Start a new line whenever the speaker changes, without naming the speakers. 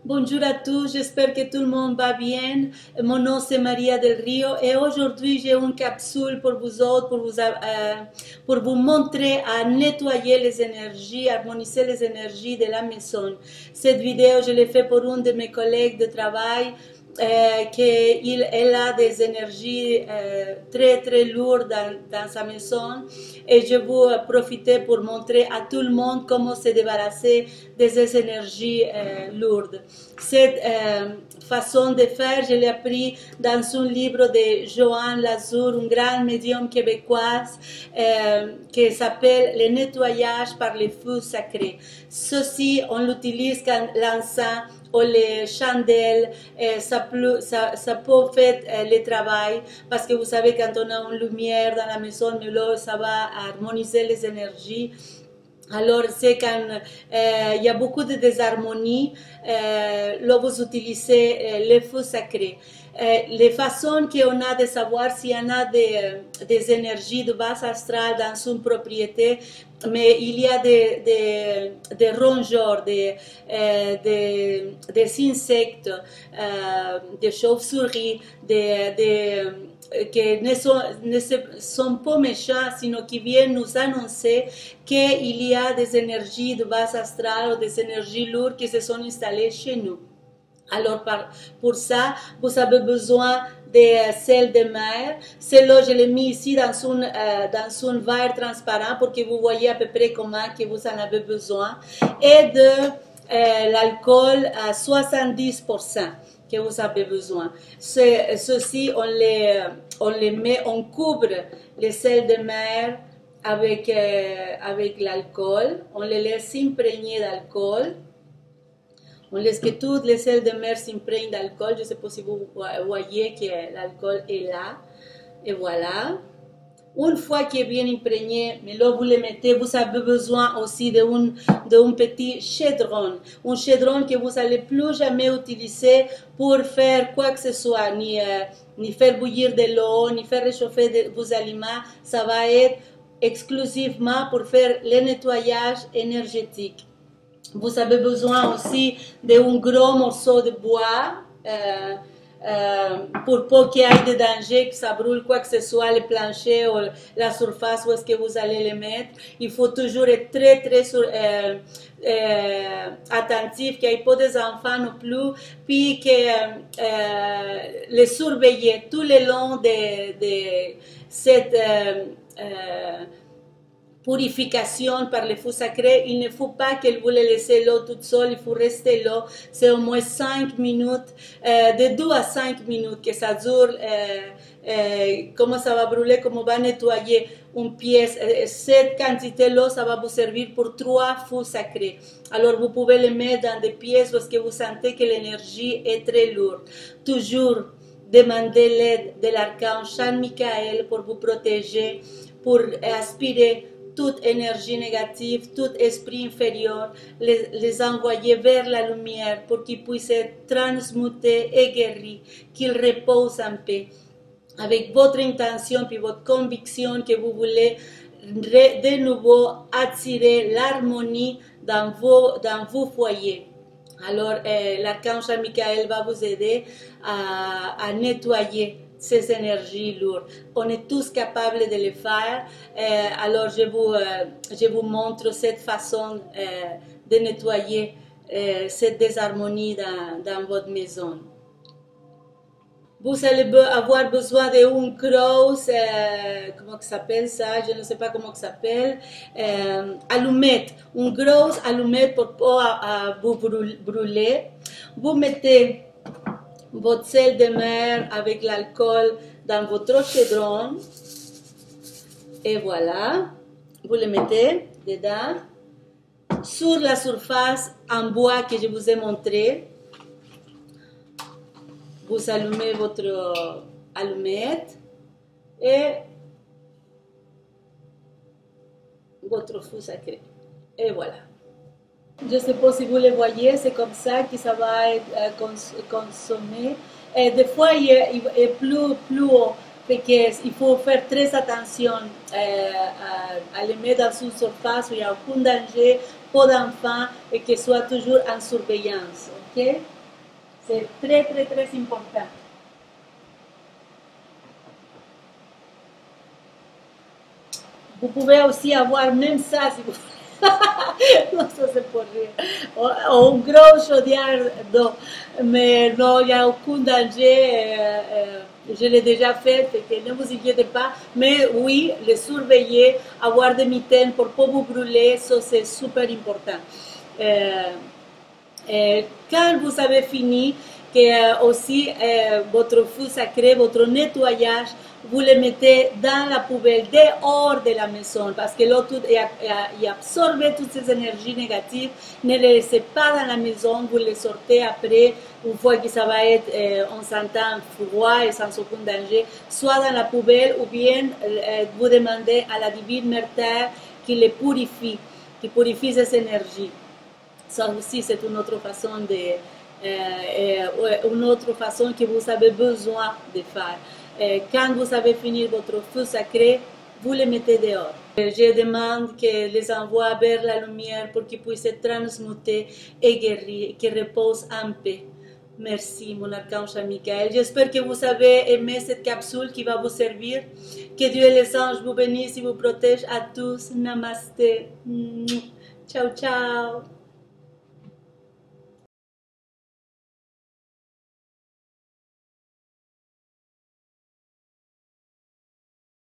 Bonjour à tous, j'espère que tout le monde va bien. Mon nom c'est Maria Del Rio et aujourd'hui j'ai une capsule pour vous autres, pour vous montrer à nettoyer les énergies, harmoniser les énergies de la maison. Cette vidéo je l'ai fait pour une de mes collègues de travail qu'elle a des énergies très lourdes dans sa maison et je vais profiter pour montrer à tout le monde comment se débarrasser de ces énergies lourdes. Cette façon de faire, je l'ai appris dans un livre de Joanne Lazour, une grande médium québécoise qui s'appelle Le nettoyage par les feux sacrés. Ceci, on l'utilise quand l'encens ou les chandelles, ça peut faire le travail parce que vous savez quand on a une lumière dans la maison, mais là ça va harmoniser les énergies. Alors, c'est quand il y a beaucoup de désharmonie, là vous utilisez les feux sacrés. Les façons qu'on a de savoir s'il y en a des énergies de base astrale dans une propriété, mais il y a des rongeurs, des insectes, des chauves-souris, qui ne sont pas méchants, sinon qui viennent nous annoncer qu'il y a des énergies de base astrale ou des énergies lourdes qui se sont installées chez nous. Alors, pour ça, vous avez besoin de sel de mer. Celle-là, je l'ai mis ici dans un verre transparent pour que vous voyez à peu près comment que vous en avez besoin. Et de l'alcool à 70% que vous avez besoin. Ceci, on les met, on couvre le sel de mer avec l'alcool. On les laisse s'imprégner d'alcool. On laisse que tout le sel de mer s'imprègne d'alcool. Je ne sais pas si vous voyez que l'alcool est là. Et voilà. Une fois qu'il est bien imprégné, mais là vous le mettez, vous avez besoin aussi d'un petit chaudron. Un chaudron que vous n'allez plus jamais utiliser pour faire quoi que ce soit, ni faire bouillir de l'eau, ni faire réchauffer vos aliments. Ça va être exclusivement pour faire le nettoyage énergétique. Vous avez besoin aussi d'un gros morceau de bois pour pas qu'il y ait de danger, que ça brûle quoi que ce soit, le plancher ou la surface où est-ce que vous allez les mettre. Il faut toujours être très attentif, qu'il n'y ait pas des enfants non plus, puis que les surveiller tout le long de cette purification par les feux sacrés. Il ne faut pas que vous les laissez là toute seule, il faut rester là. C'est au moins 5 minutes, de 2 à 5 minutes que ça dure, comment ça va brûler, comment on va nettoyer une pièce. Cette quantité-là, ça va vous servir pour 3 feux sacrés. Alors vous pouvez les mettre dans des pièces parce que vous sentez que l'énergie est très lourde. Toujours demandez l'aide de l'archange Saint Michael pour vous protéger, pour aspirer toute énergie négative, tout esprit inférieur, les envoyer vers la lumière pour qu'ils puissent être transmutés et guéris, qu'ils reposent en paix. Avec votre intention et votre conviction que vous voulez de nouveau attirer l'harmonie dans vos foyers. Alors, l'archange Michael va vous aider à nettoyer ces énergies lourdes. On est tous capables de le faire. Alors, je vous montre cette façon de nettoyer cette désharmonie dans votre maison. Vous allez avoir besoin d'une grosse, comment ça s'appelle ça, je ne sais pas comment ça s'appelle, allumette, une grosse allumette pour pas vous brûler. Vous mettez votre sel de mer avec l'alcool dans votre chaudron et voilà, vous le mettez dedans sur la surface en bois que je vous ai montré. Vous allumez votre allumette et votre feu sacré. Et voilà. Je ne sais pas si vous le voyez, c'est comme ça que ça va être consommé. Et des fois, il est plus haut. Fait qu'il faut faire très attention à les mettre dans une surface où il n'y a aucun danger, pas d'enfants et qu'ils soient toujours en surveillance. Ok? C'est très, très, très important. Vous pouvez aussi avoir même ça si vous non, ça c'est pour rire. Un gros chaudière d'eau. Mais non, il n'y a aucun danger. Je l'ai déjà fait, fait que ne vous inquiétez pas. Mais oui, les surveiller, avoir des mitaines pour ne pas vous brûler, ça c'est super important. Euh, quand vous avez fini, que aussi votre feu sacré, votre nettoyage, vous le mettez dans la poubelle dehors de la maison parce que l'autre il absorbe toutes ces énergies négatives. Ne les laissez pas dans la maison, vous les sortez après, une fois que ça va être en s'entend froid et sans aucun danger, soit dans la poubelle ou bien vous demandez à la divine Mère Terre qui les purifie, qui purifie ces énergies. Ça aussi, c'est une autre façon une autre façon que vous avez besoin de faire. Quand vous avez fini votre feu sacré, vous le mettez dehors. Je demande que les envoie vers la lumière pour qu'ils puissent être transmutés et guéris, qu'ils reposent en paix. Merci, mon archange Michael. J'espère que vous avez aimé cette capsule qui va vous servir. Que Dieu et les anges vous bénissent et vous protègent à tous. Namaste. Ciao, ciao.